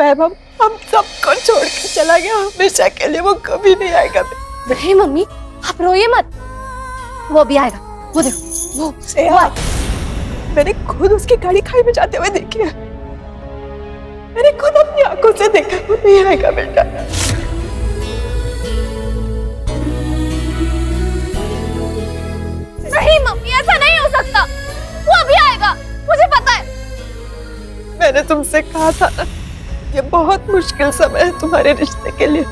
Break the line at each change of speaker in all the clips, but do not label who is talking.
वैभव हम सबको छोड़ के चला गया, हमेशा के लिए। वो कभी नहीं आएगा।
नहीं मम्मी, आप रोइए मत, वो भी आएगा। वो देखो, वो
मैंने खुद उसकी गाड़ी खाई में जाते हुए देखी है। मैंने खुद अपनी आंखों से देखा। वो नहीं आएगा बेटा।
नहीं मम्मी, ऐसा नहीं हो सकता, वो अभी आएगा, मुझे पता है।
मैंने तुमसे कहा था ना, ये बहुत मुश्किल समय है तुम्हारे रिश्ते के लिए।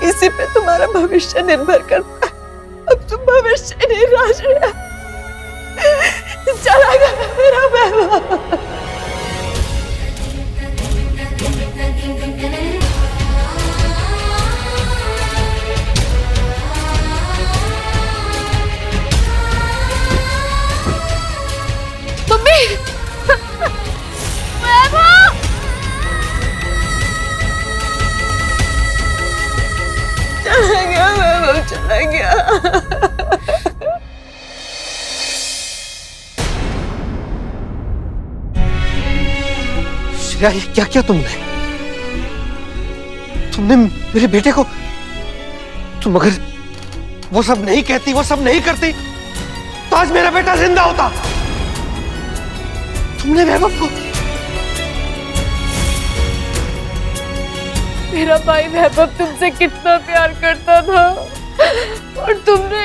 इसी पे तुम्हारा भविष्य निर्भर करता है। अब तुम भविष्य नहीं राज रहे, चला गया मेरा वैभव।
मम्मी, वैभव,
चला गया वैभव, चला गया।
श्रेया, ये क्या किया तुमने? तुमने मेरे बेटे को, तुम अगर वो सब नहीं कहती, वो सब नहीं करती, तो आज मेरा बेटा जिंदा होता। तुमने वैभव को,
मेरा भाई वैभव तुमसे कितना प्यार करता था और तुमने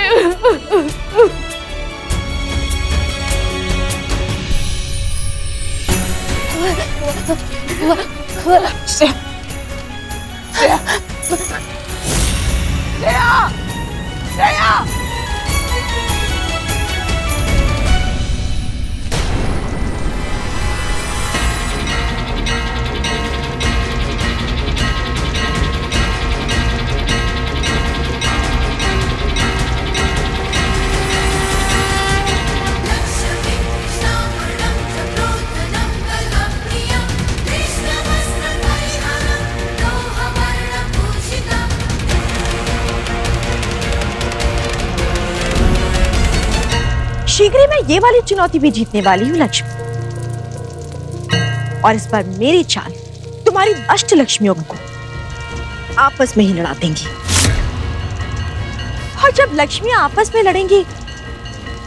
शीघ्र ही मैं ये वाली चुनौती भी जीतने वाली हूँ लक्ष्मी। और इस बार मेरी चाल तुम्हारी अष्ट लक्ष्मियों को आपस में ही लड़ा देंगी। और जब लक्ष्मियां आपस में लड़ेंगी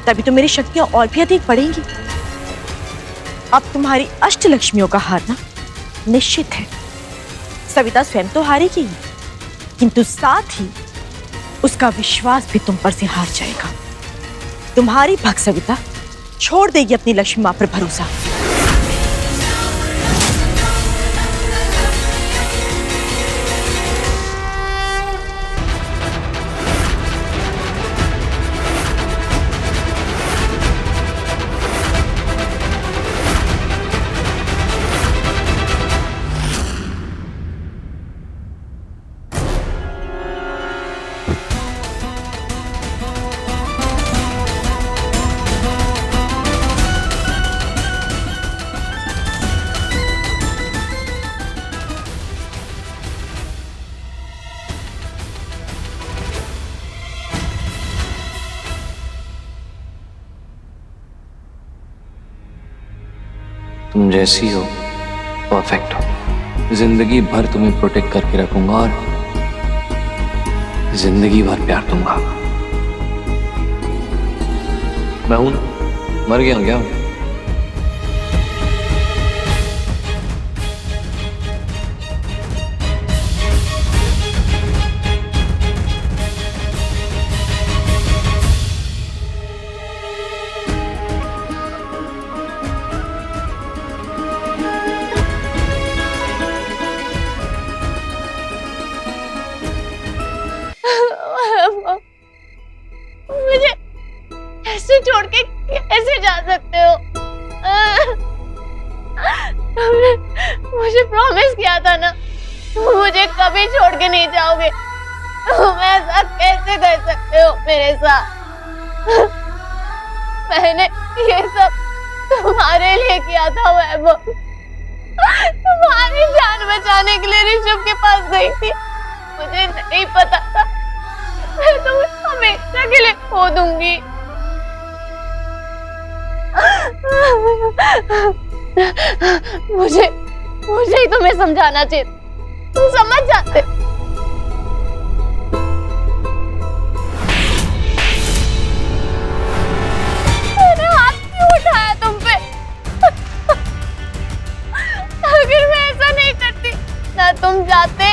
तभी तो मेरी शक्तियां और भी अधिक बढ़ेंगी। अब तुम्हारी अष्ट लक्ष्मियों का हारना निश्चित है। सविता स्वयं तो हारेगी, किंतु साथ ही उसका विश्वास भी तुम पर से हार जाएगा। तुम्हारी भक्त सविता छोड़ देगी अपनी लक्ष्मी मां पर भरोसा।
तुम जैसी हो परफेक्ट हो। जिंदगी भर तुम्हें प्रोटेक्ट करके रखूंगा और जिंदगी भर प्यार दूंगा। मैं हूं ना, मर गया क्या?
मुझे ऐसे छोड़ के कैसे जा सकते हो? तुमने मुझे प्रॉमिस किया था ना, तुम मुझे कभी छोड़ के नहीं जाओगे। तुम ऐसा कैसे कर सकते हो मेरे साथ? मैंने ये सब तुम्हारे लिए किया था वैभव। तुम्हारी जान बचाने के लिए ऋषभ के पास गई थी। मुझे नहीं पता था मैं तुम्हें हमेशा के लिए खो दूंगी। मुझे ही तुम्हें समझाना चाहिए, तुम समझ जाते। मैंने हाथ क्यों उठाया तुम पे? अगर मैं ऐसा नहीं करती ना तुम जाते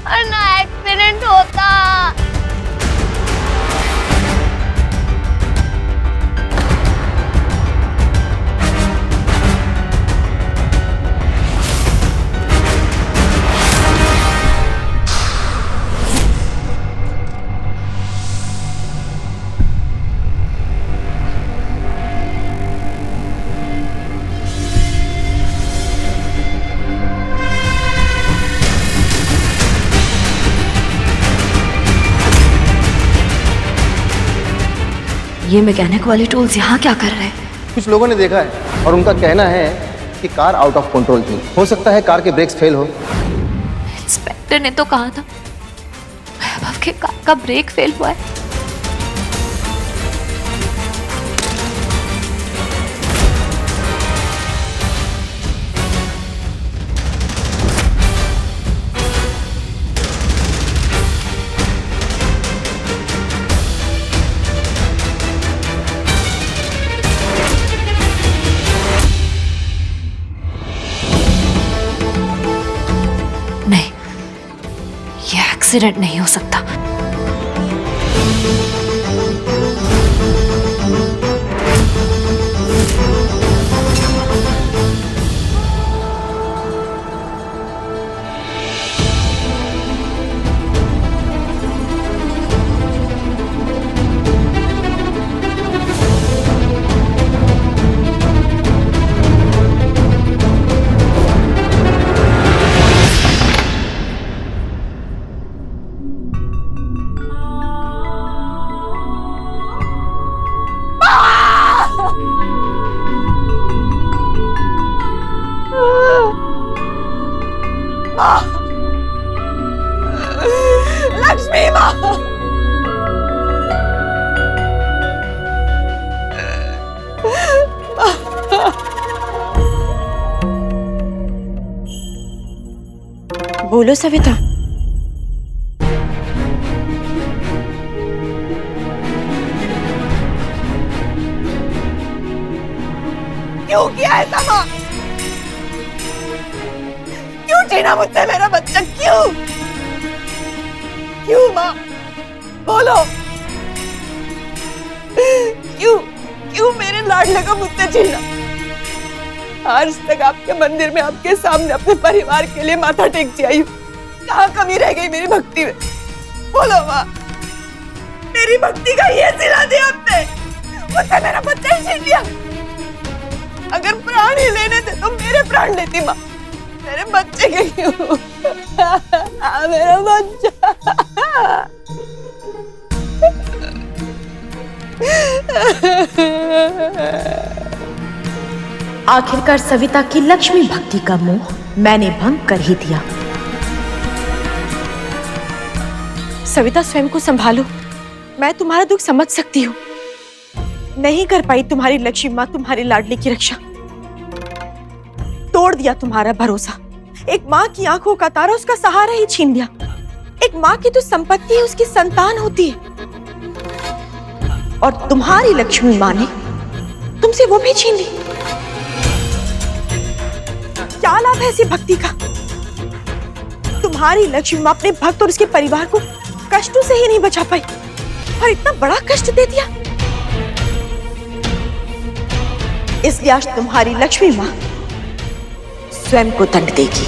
और ना एक्सीडेंट होता।
ये मैकेनिक वाले टूल्स यहाँ क्या कर रहे हैं?
कुछ लोगों ने देखा है और उनका कहना है कि कार आउट ऑफ कंट्रोल थी। हो सकता है कार के ब्रेक्स फेल हो।
इंस्पेक्टर ने तो कहा था वैभव के कार का ब्रेक फेल हुआ है। नहीं, ये एक्सीडेंट नहीं हो सकता।
लक्ष्मी माँ,
बोलो सविता।
क्यों किया ऐसा माँ? क्यों छीना मुझसे मेरा बच्चा? क्यों क्यों माँ, बोलो। क्यों क्यों मेरे लाडले को मुझसे छीना? आज तक आपके मंदिर में आपके सामने अपने परिवार के लिए माथा टेकती आई हूँ। कहाँ कमी रह गई मेरी भक्ति में? बोलो माँ, मेरी भक्ति का ये सिला दिया आपने, मुझसे मेरा बच्चा ही छीन लिया। अगर प्राण ही लेने थे तो मेरे प्राण लेती माँ, मेरे बच्चे के क्यों? मेरा बच्चा।
आखिरकार सविता की लक्ष्मी भक्ति का मोह मैंने भंग कर ही दिया। सविता, स्वयं को संभालो। मैं तुम्हारा दुख समझ सकती हूँ। नहीं कर पाई तुम्हारी लक्ष्मी माँ तुम्हारी लाडली की रक्षा। तोड़ दिया तुम्हारा भरोसा। एक माँ की आंखों का तारा उसका सहारा ही छीन लिया। एक माँ की तो संपत्ति ही उसकी संतान होती है, और तुम्हारी लक्ष्मी माँ ने तुमसे वो भी छीन ली। क्या लाभ है ऐसी भक्ति का? तुम्हारी लक्ष्मी माँ अपने भक्त और उसके परिवार को कष्टों से ही नहीं बचा पाई, और इतना बड़ा कष्ट दे दिया। इसलिए आज तुम्हारी लक्ष्मी माँ स्वयं को दंड देगी।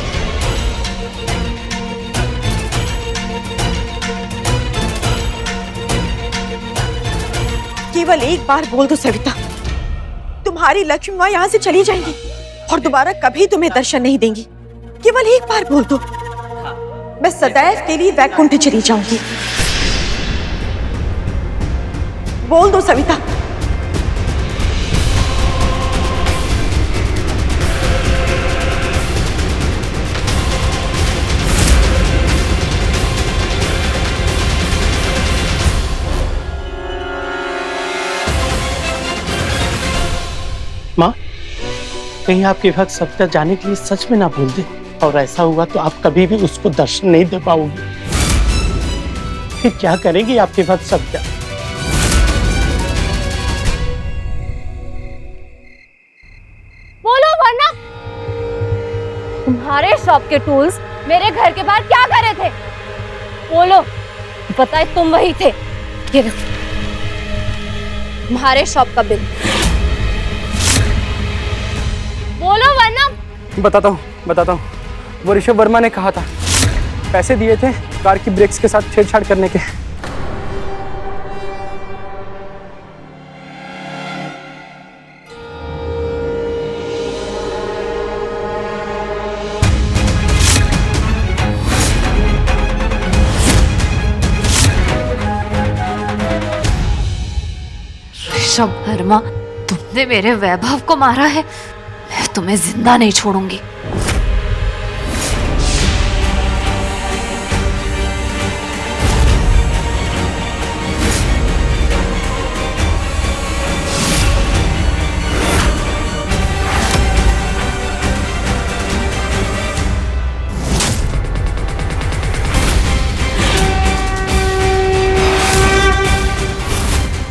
केवल एक बार बोल दो सविता, तुम्हारी लक्ष्मी माँ यहाँ से चली जाएंगी और दोबारा कभी तुम्हें दर्शन नहीं देंगी। केवल एक बार बोल दो, मैं सदैव के लिए वैकुंठ चली जाऊंगी। बोल दो सविता।
माँ,
कहीं आपके भक्त सविता जाने के लिए सच में ना बोल दे, और ऐसा हुआ तो आप कभी भी उसको दर्शन नहीं दे पाओगे। फिर क्या करेगी आपके भक्त सविता?
बोलो वरना तुम्हारे शॉप के टूल्स मेरे घर के बाहर क्या कर रहे थे? बोलो, पता है तुम वही थे। ये देखो तुम्हारे शॉप का बिल। बोलो वरना।
बताता हूँ। वो ऋषभ वर्मा ने कहा था, पैसे दिए थे कार की ब्रेक्स के साथ छेड़छाड़ करने के।
ऋषभ वर्मा, तुमने मेरे वैभव को मारा है। मैं तुम्हें जिंदा नहीं छोड़ूंगी।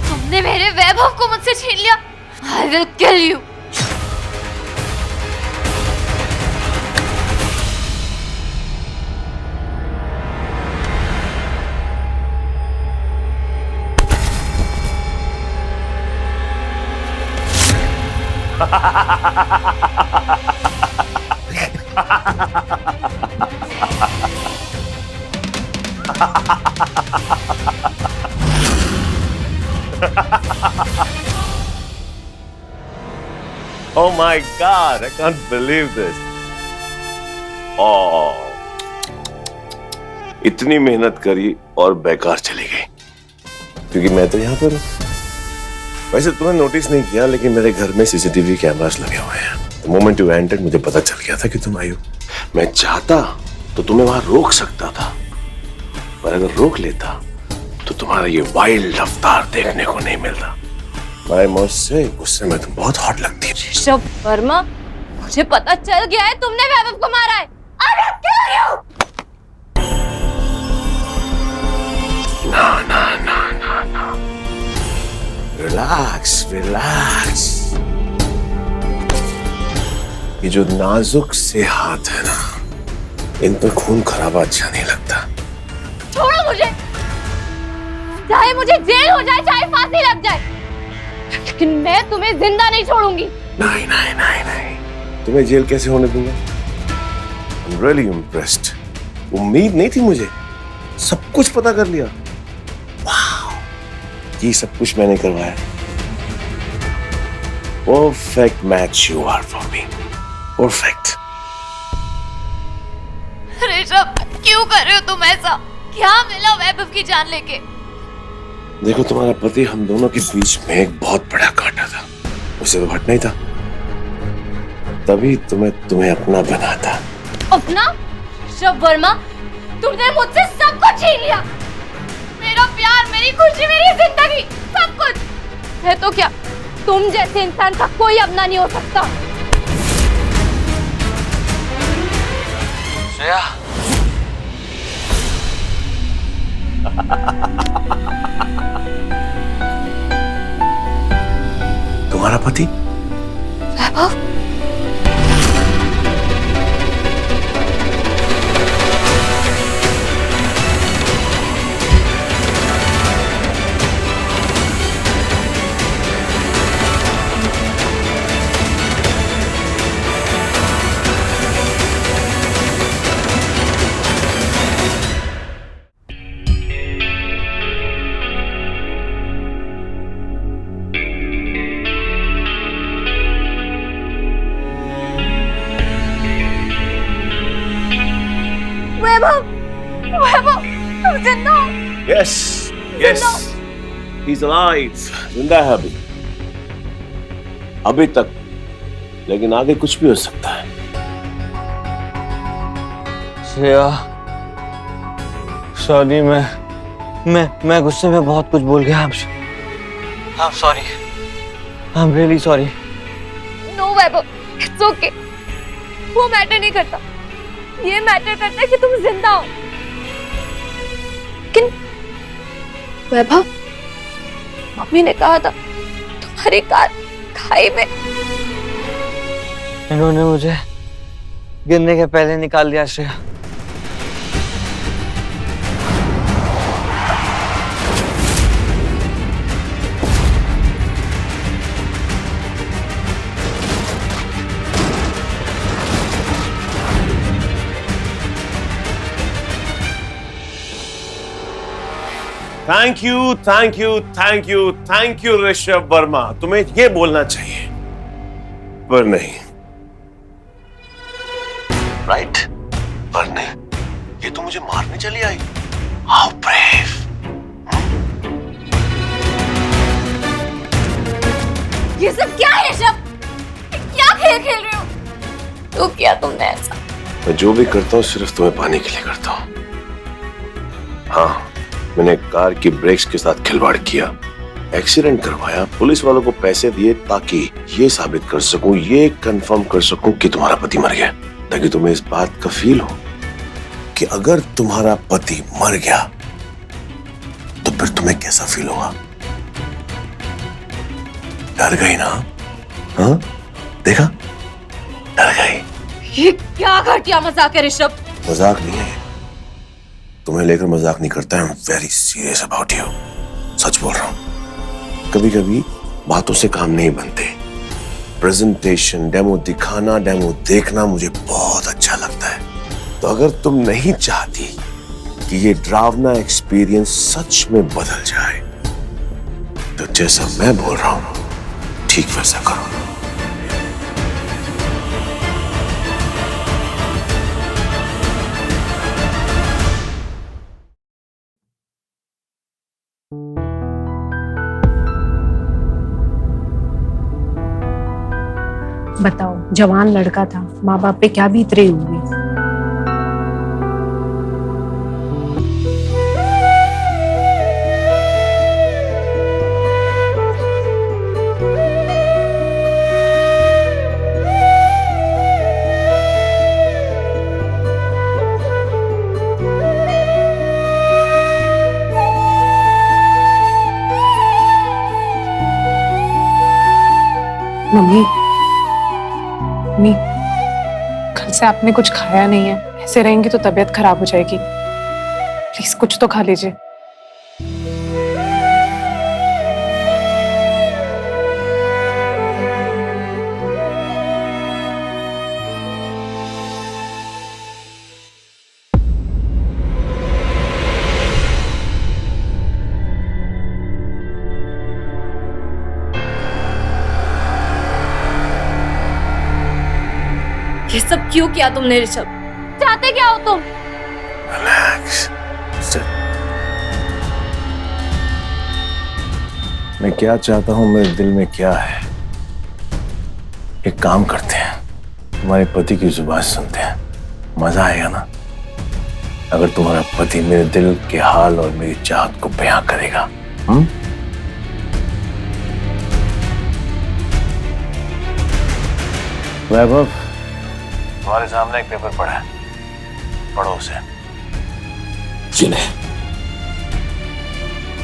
तुमने मेरे वैभव को मुझसे छीन लिया। I will kill you.
Oh my God, I can't believe this. Oh, इतनी मेहनत करी और बेकार चली गई, क्योंकि मैं तो यहाँ पर हूँ। वैसे तुमने नोटिस नहीं किया, लेकिन मेरे घर में सीसीटीवी कैमरास लगे हुए हैं। The moment you entered, मुझे पता चल गया था कि तुम आई हो। मैं चाहता तो तुम्हें वहां रोक सकता था, पर अगर रोक लेता तो तुम्हारा ये वाइल्ड रफ्तार देखने को नहीं मिलता। भाई मुझसे गुस्से में तुम बहुत हॉट लगती है।
ऋषभ वर्मा, मुझे पता चल गया है तुमने वैभव को मारा है। I will kill you.
ना। रिलैक्स। ये जो नाजुक से हाथ है ना, इन पर खून खराबा अच्छा नहीं लगता।
छोड़ो मुझे, चाहे मुझे जेल हो जाए, चाहे फांसी लग जाए, लेकिन मैं तुम्हें जिंदा नहीं छोड़ूंगी।
नहीं। तुम्हें जेल कैसे होने दूंगा? I'm really impressed. उम्मीद नहीं थी मुझे, सब कुछ पता कर लिया। वाह, ये सब कुछ मैंने करवाया। Perfect match you are for me. Perfect.
Rishabh, क्यों कर रहे हो तुम ऐसा? क्या मिला वैभव की जान लेके?
देखो, तुम्हारा पति हम दोनों के बीच में एक बहुत बड़ा कांटा था, उसे तो हटना ही था। तभी तुम्हें अपना बना था।
अपना? ऋषभ वर्मा, तुमने मुझसे सब कुछ छीन लिया। मेरा प्यार, मेरी खुशी, मेरी जिंदगी, सब कुछ है तो क्या तुम जैसे इंसान का कोई अपना नहीं हो सकता।
श्रेया।
तुम्हारा पति?
वैभव, वैभव, तुम जिंदा हो?
Yes. He's alive. जिंदा है अभी तक, लेकिन आगे कुछ भी हो सकता है।
श्रेया, सॉरी, मैं गुस्से में बहुत कुछ बोल गया। I'm sorry. I'm really sorry.
No Vaibhav,
it's okay, वो मैटर नहीं करता। ये मैटर करता है कि तुम जिंदा हो। लेकिन वैभव, मम्मी ने कहा था तुम्हारी कार खाई में।
इन्होंने मुझे गिरने के पहले निकाल दिया Shreya.
Thank you, thank you, thank you, thank you Rishabh Verma. तुम्हें ये बोलना चाहिए पर नहीं। राइट, पर नहीं। ये तो मुझे मारने चली आई। How brave.
ये सब क्या है ऋषभ? क्या खेल खेल रहे हो? तो किया तुमने ऐसा?
मैं जो भी करता हूँ सिर्फ तुम्हें पाने के लिए करता हूँ। हाँ, मैंने कार की ब्रेक्स के साथ खिलवाड़ किया, एक्सीडेंट करवाया, पुलिस वालों को पैसे दिए ताकि ये साबित कर सकूं, ये कंफर्म कर सकूं कि तुम्हारा पति मर गया, ताकि तुम्हें इस बात का फील हो कि अगर तुम्हारा पति मर गया तो फिर तुम्हें कैसा फील होगा। डर गई ना? हाँ, देखा, डर गई।
ये क्या घटिया मजाक है ऋषभ?
मजाक नहीं है, तुम्हें लेकर मजाक नहीं करता। I am very serious about you. सच बोल रहा हूं। कभी कभी बातों से काम नहीं बनते। प्रेजेंटेशन, डेमो दिखाना, डेमो देखना मुझे बहुत अच्छा लगता है। तो अगर तुम नहीं चाहती कि ये डरावना एक्सपीरियंस सच में बदल जाए तो जैसा मैं बोल रहा हूं ठीक वैसा करो।
बताओ, जवान लड़का था, माँ बाप पे क्या बीत रही होगी। मम्मी, मम्मी, कल से आपने कुछ खाया नहीं है। ऐसे रहेंगी तो तबीयत खराब हो जाएगी। प्लीज कुछ तो खा लीजिए।
ये सब क्यों किया तुमने ऋषभ? चाहते क्या हो तुम?
रिलैक्स। मैं क्या चाहता हूं, मेरे दिल में क्या है। एक काम करते हैं, तुम्हारे पति की जुबान सुनते हैं, मजा आएगा ना। अगर तुम्हारा पति मेरे दिल के हाल और मेरी चाहत को बयां करेगा। वैभव, तुम्हारे सामने एक पेपर पड़ा है, पढ़ो उसे। जिन्हें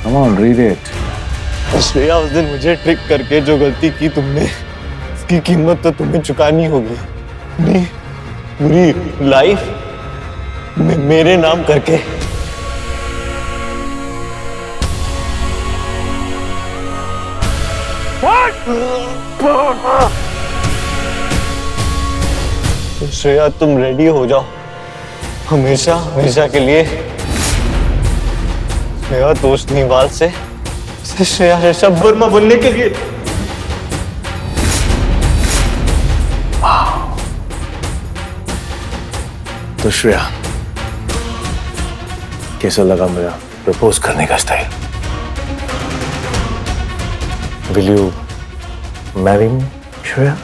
Come on, read it.
Shreya, उस दिन मुझे ट्रिक करके जो गलती की तुमने, उसकी कीमत तो तुम्हें चुकानी होगी। अपनी पूरी लाइफ मेरे नाम करके। तो श्रेया, तुम रेडी हो जाओ हमेशा हमेशा के लिए। श्रेया तोषनीवाल से श्रेया ऋषभ वर्मा बनने के लिए।
तो श्रेया, कैसा लगा मेरा प्रपोज करने का style? Will you marry me, Shreya?